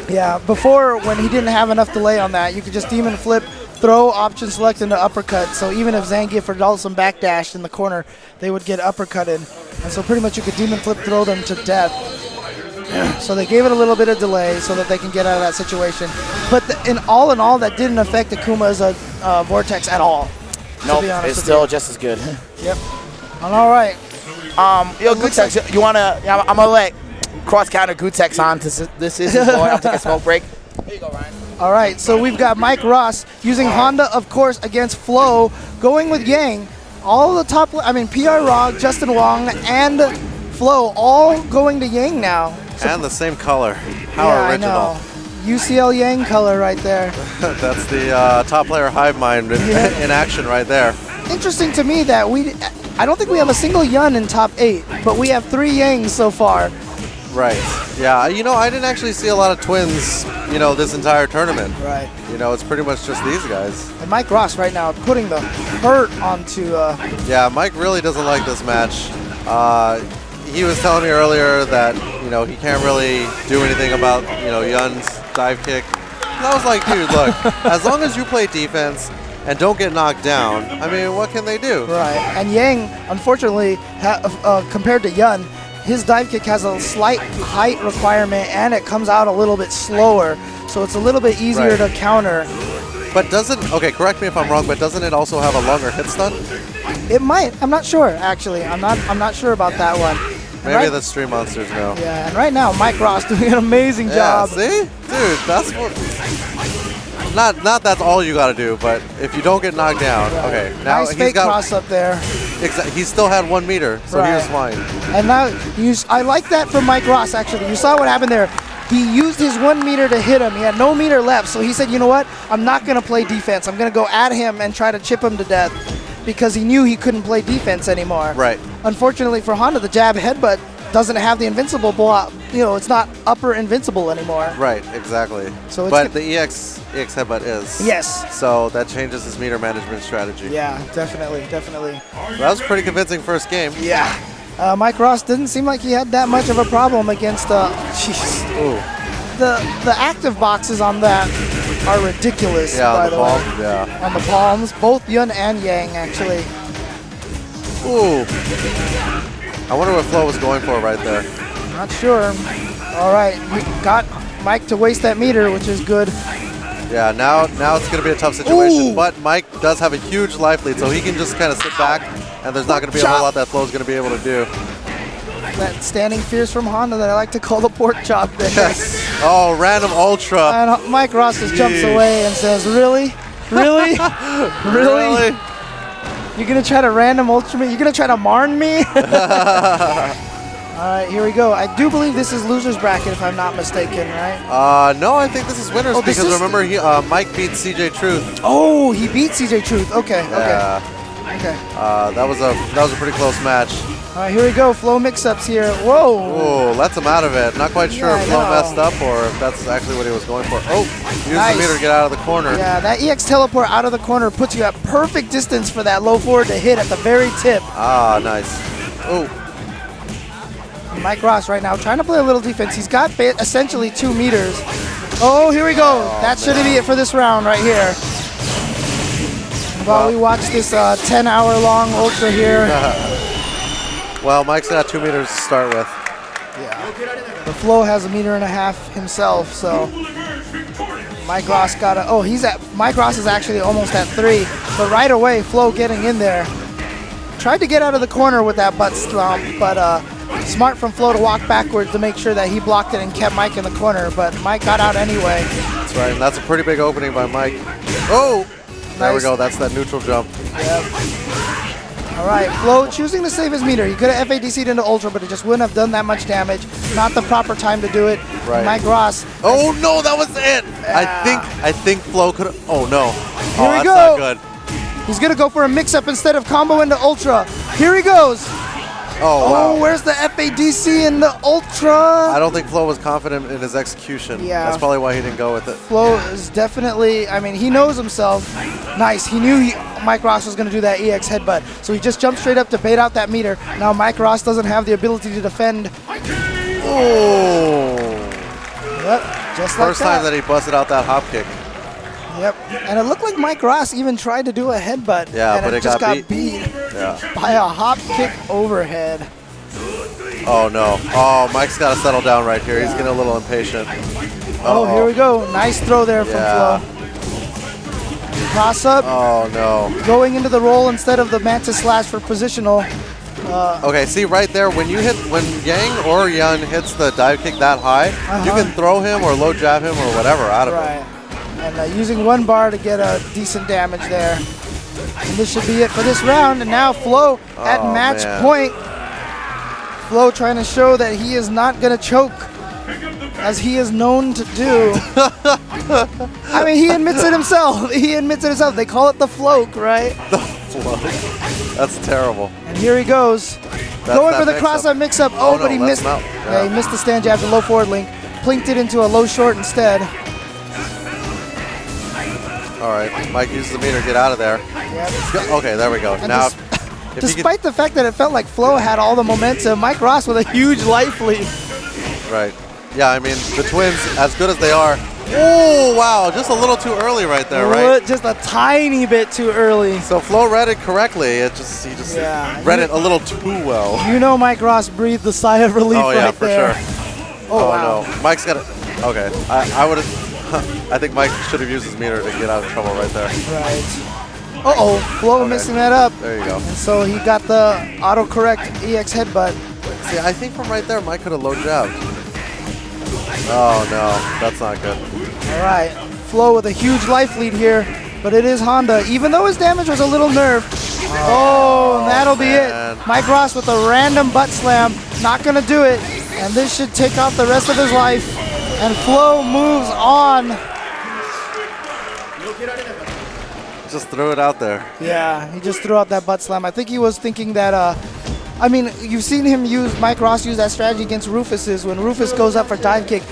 Yeah, before when he didn't have enough delay on that, you could just demon flip, throw, option select into uppercut. So even if Zangief or Dhalsim backdashed in the corner, they would get uppercutted. And so pretty much you could demon flip throw them to death. So they gave it a little bit of delay so that they can get out of that situation. But in all, that didn't affect Akuma's Vortex at all. Nope, it's still just as good. Yep. All right. Yo, Gutex, you wanna? I'm gonna let cross counter Gutex on. This is his boy. I'll take a smoke break. Here you go, Ryan. All right, so we've got Mike Ross using Honda, of course, against fLoE, going with Yang. All the top, PR Rog, Justin Wong, and fLoE all going to Yang now. So and the same color. How yeah, original. I know. UCL Yang color right there. That's the top player hive mind in action right there. Interesting to me that I don't think we have a single Yun in top 8, but we have 3 Yangs so far. Right. Yeah, I didn't actually see a lot of twins, this entire tournament. Right. It's pretty much just these guys. And Mike Ross right now putting the hurt onto... Yeah, Mike really doesn't like this match. He was telling me earlier that, he can't really do anything about, Yun's dive kick. And I was like, dude, look, as long as you play defense and don't get knocked down, what can they do? Right. And Yang, unfortunately, compared to Yun, his dive kick has a slight height requirement and it comes out a little bit slower, so it's a little bit easier to counter. But okay, correct me if I'm wrong, but doesn't it also have a longer hit stun? It might. I'm not sure, actually. I'm not sure about that one. Maybe the Stream Monsters know. Yeah, and right now Mike Ross doing an amazing job. See? Dude, that's what... Not that's all you gotta do, but if you don't get knocked down, okay. Now nice fake cross up there. He still had 1 meter, so he was fine. And now I like that from Mike Ross. Actually, you saw what happened there. He used his 1 meter to hit him. He had no meter left, so he said, "You know what? I'm not gonna play defense. I'm gonna go at him and try to chip him to death," because he knew he couldn't play defense anymore. Right. Unfortunately for Honda, the jab headbutt doesn't have the invincible block. It's not upper invincible anymore. Right, exactly. So but the EX headbutt is. Yes. So that changes his meter management strategy. Yeah, definitely. That was a pretty convincing first game. Yeah. Mike Ross didn't seem like he had that much of a problem against. Jeez. The active boxes on that are ridiculous. Yeah, by on the the palm. way. Yeah. On the palms, both Yun and Yang actually. Ooh. I wonder what fLoE was going for right there. Not sure. All right, we got Mike to waste that meter, which is good. Yeah, now it's going to be a tough situation, Ooh. but Mike does have a huge life lead, so he can just kind of sit back, and there's not going to be a whole lot that fLoE's going to be able to do. That standing fierce from Honda that I like to call the pork chop there. Yes. Oh, random ultra. And Mike Ross just jumps away and says, "Really? Really? Really? You're going to try to random ultra me? You're going to try to Marn me?" All right, here we go. I do believe this is loser's bracket, if I'm not mistaken, right? No, I think this is winners because remember, Mike beat CJ Truth. Oh, he beat CJ Truth. Okay, yeah. okay. That was a pretty close match. All right, here we go. fLoE mix-ups here. Whoa. Oh, lets him out of it. Not quite sure if fLoE messed up or if that's actually what he was going for. Oh, use the meter to get out of the corner. Yeah, that EX teleport out of the corner puts you at perfect distance for that low forward to hit at the very tip. Ah, nice. Oh. Mike Ross right now trying to play a little defense. He's got essentially 2 meters. Oh, here we go. That should be it for this round right here. While we watch this 10-hour-long ultra here. Well, Mike's got 2 meters to start with. Yeah. The fLoE has 1.5 meters himself, so Mike Ross got a. Oh, Mike Ross is actually almost at 3, but right away fLoE getting in there. Tried to get out of the corner with that butt stomp, but smart from fLoE to walk backwards to make sure that he blocked it and kept Mike in the corner, but Mike got out anyway. That's right, and that's a pretty big opening by Mike. Oh, there we go. That's that neutral jump. Yep. All right, fLoE choosing to save his meter. He could have FADC'd into Ultra, but it just wouldn't have done that much damage. Not the proper time to do it. Right. Mike Ross. Oh no, that was it. Yeah. I think fLoE could have. Oh no. Here we go. That's not good. He's gonna go for a mix-up instead of combo into Ultra. Here he goes. Oh, wow. Where's the FADC in the Ultra? I don't think fLoE was confident in his execution. Yeah. That's probably why he didn't go with it. fLoE is definitely, he knows himself. Nice. He knew Mike Ross was going to do that EX headbutt. So he just jumped straight up to bait out that meter. Now Mike Ross doesn't have the ability to defend. Oh. Yep, just like First time that he busted out that hop kick. Yep, and it looked like Mike Ross even tried to do a headbutt. Yeah, and but it just got beat Yeah. by a hop kick overhead. Oh no. Oh, Mike's got to settle down right here. He's getting a little impatient. Oh, here we go. Nice throw there from Yeah. fLoE. Cross up, Oh no. going into the roll instead of the mantis slash for positional. Okay, see right there, when Yang or Yun hits the dive kick that high, you can throw him or low jab him or whatever out of Right. him. And using one bar to get a decent damage there. And this should be it for this round. And now fLoE at Oh, match man. point. fLoE trying to show that he is not going to choke, as he is known to do. I mean, he admits it himself. He admits it himself. They call it the float, right? The float. That's terrible. And here he goes. Going for the cross-up mix-up. Oh, no, but he that's missed. not- Yeah, he missed the stand jab to low forward link. Plinked it into a low short instead. All right, Mike uses the meter to get out of there. Yep. Okay, there we go. And Now, if he Despite the fact that it felt like fLoE had all the momentum, Mike Ross with a huge life lead. right. Yeah, I mean, the Twins, as good as they are. Oh, wow, just a little too early right there, right? Just a tiny bit too early. So fLoE read it correctly. He just Yeah. read it a little too well. You know Mike Ross breathed a sigh of relief Oh yeah, right for there. sure. Oh, Oh wow. no, Mike's got it. Okay, I would have. I think Mike should have used his meter to get out of trouble right there. Right. Uh-oh, fLoE Okay. missing that up. There you go. And so he got the autocorrect EX headbutt. See, I think from right there, Mike could have low jabbed. Oh no, that's not good. All right, fLoE with a huge life lead here, but it is Honda, even though his damage was a little nerfed. Oh, and that'll be man. it. Mike Ross with a random butt slam, not gonna do it, and this should take off the rest of his life, and fLoE moves on. Just threw it out there. Yeah, he just threw out that butt slam. I think he was thinking that, I mean, you've seen him use, Mike Ross use that strategy against Rufus's. When Rufus goes up for dive kick,